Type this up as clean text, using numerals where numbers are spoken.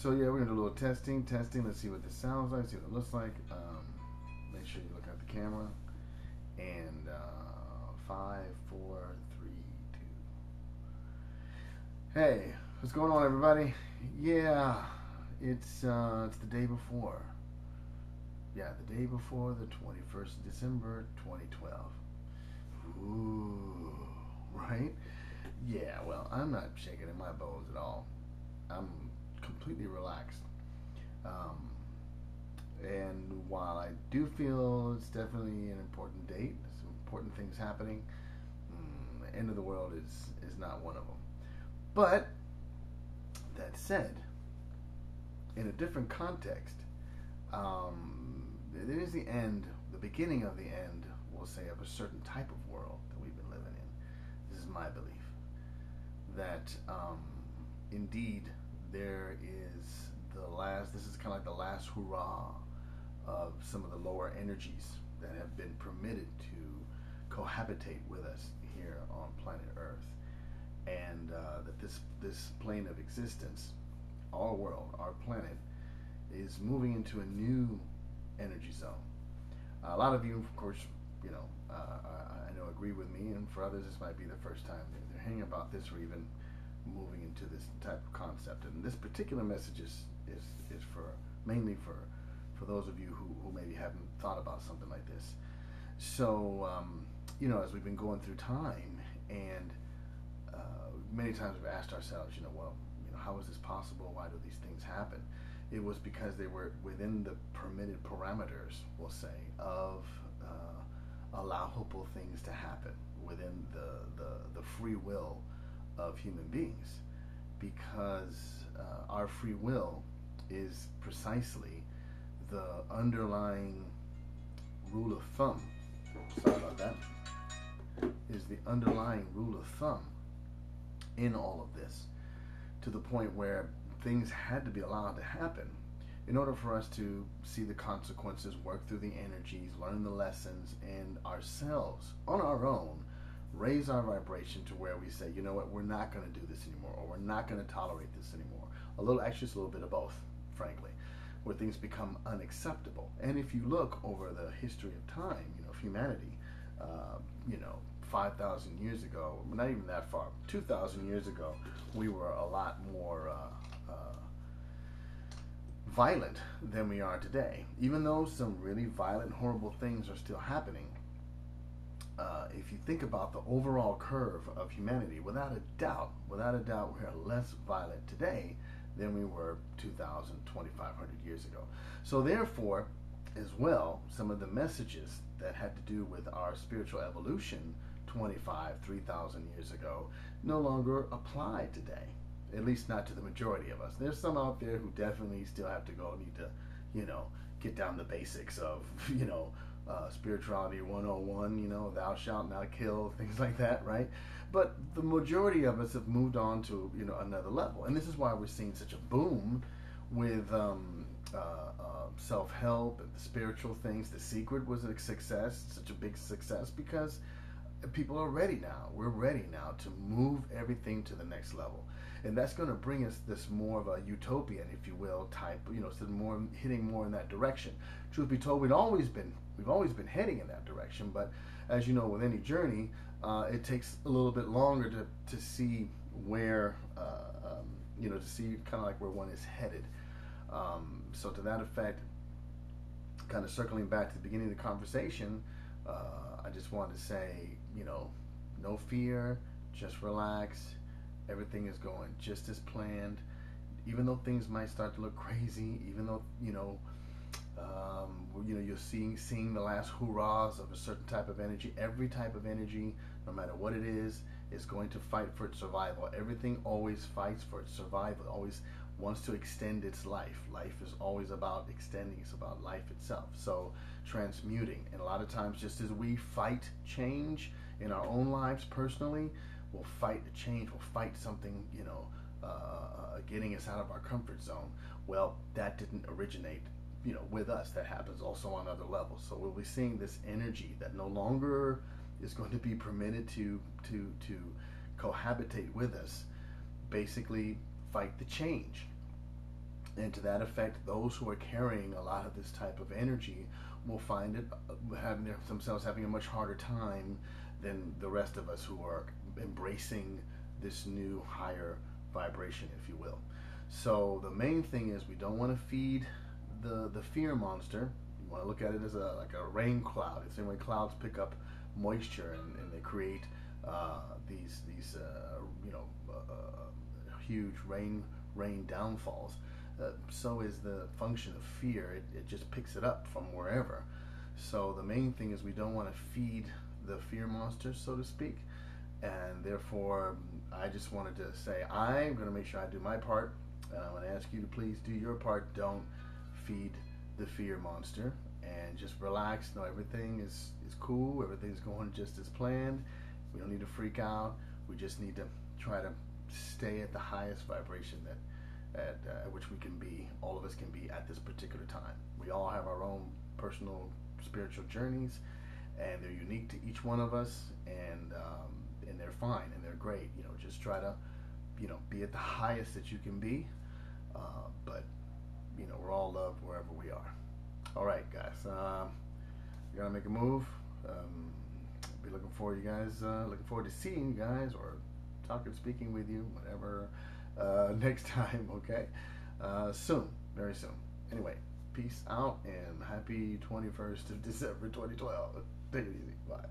So yeah, we're gonna do a little testing. Let's see what this sounds like. See what it looks like. Make sure you look at the camera. And 5, 4, 3, 2. Hey, what's going on, everybody? Yeah, it's the day before. Yeah, the day before the 21st of December, 2012. Ooh, right? Yeah. Well, I'm not shaking in my bones at all. I'm completely relaxed. Um, and while I do feel it's definitely an important date, some important things happening, the end of the world is not one of them. But that said, in a different context, it is the end, the beginning of the end, we'll say, of a certain type of world that we've been living in. This is my belief that indeed there is the last. This is kind of like the last hurrah of some of the lower energies that have been permitted to cohabitate with us here on planet Earth, and that this plane of existence, our world, our planet, is moving into a new energy zone. A lot of you, of course, I know agree with me, and for others, this might be the first time they're hearing about this or even moving into this type of concept. And this particular message is for mainly for those of you who maybe haven't thought about something like this. So, as we've been going through time, and many times we've asked ourselves, how is this possible? Why do these things happen? It was because they were within the permitted parameters, we'll say, of allowable things to happen within the free will of human beings, because our free will is precisely the underlying rule of thumb. Sorry about that. Is the underlying rule of thumb in all of this, to the point where things had to be allowed to happen in order for us to see the consequences, work through the energies, learn the lessons, and ourselves, on our own, raise our vibration to where we say, you know what, we're not going to do this anymore, or we're not going to tolerate this anymore. Actually, it's a little bit of both, frankly, where things become unacceptable. And if you look over the history of time, of humanity, 5,000 years ago, not even that far, 2,000 years ago, we were a lot more violent than we are today. Even though some really violent, horrible things are still happening, if you think about the overall curve of humanity, without a doubt, we are less violent today than we were 2,000, 2,500 years ago. So therefore, as well, some of the messages that had to do with our spiritual evolution 25, 3,000 years ago no longer apply today. At least not to the majority of us. There's some out there who definitely still have to need to, get down the basics of, spirituality 101, thou shalt not kill, things like that, right? But the majority of us have moved on to, another level. And this is why we're seeing such a boom with self-help and the spiritual things. The Secret was a success, such a big success, because people are ready now. We're ready now to move everything to the next level. And that's going to bring us this more of a utopian, if you will, type, so more hitting more in that direction. Truth be told, we've always been heading in that direction, but as you know, with any journey, it takes a little bit longer to see where, to see kind of like where one is headed. So to that effect, kind of circling back to the beginning of the conversation, I just wanted to say, no fear, just relax. Everything is going just as planned. Even though things might start to look crazy, even though you're seeing the last hurrahs of a certain type of energy. Every type of energy, no matter what it is going to fight for its survival. Everything always fights for its survival. Always wants to extend its life. Life is always about extending. It's about life itself. So transmuting, and a lot of times, just as we fight change in our own lives personally, we'll fight a change. We'll fight something, getting us out of our comfort zone. Well, that didn't originate, with us. That happens also on other levels. So we'll be seeing this energy that no longer is going to be permitted to cohabitate with us. Basically, fight the change. And to that effect, those who are carrying a lot of this type of energy will find it having themselves having a much harder time than the rest of us who are embracing this new higher vibration, if you will. So the main thing is we don't want to feed the fear monster. You want to look at it as a like a rain cloud. It's the same way clouds pick up moisture and they create these huge rain downfalls. So is the function of fear. It just picks it up from wherever. So the main thing is we don't want to feed the fear monster, so to speak. And therefore, I just wanted to say I'm going to make sure I do my part. And I'm going to ask you to please do your part. Don't feed the fear monster. And just relax. Know everything is cool. Everything's going just as planned. We don't need to freak out. We just need to try to stay at the highest vibration that at which we can be, all of us can be at this particular time. We all have our own personal spiritual journeys, and they're unique to each one of us, and they're fine and they're great. Just try to, be at the highest that you can be. But we're all loved wherever we are. All right, guys. We're gonna make a move. Be looking forward to you guys. Looking forward to seeing you guys or speaking with you, whatever. Next time, okay? Soon, very soon. Anyway, peace out and happy 21st of December 2012. Take it easy. Bye.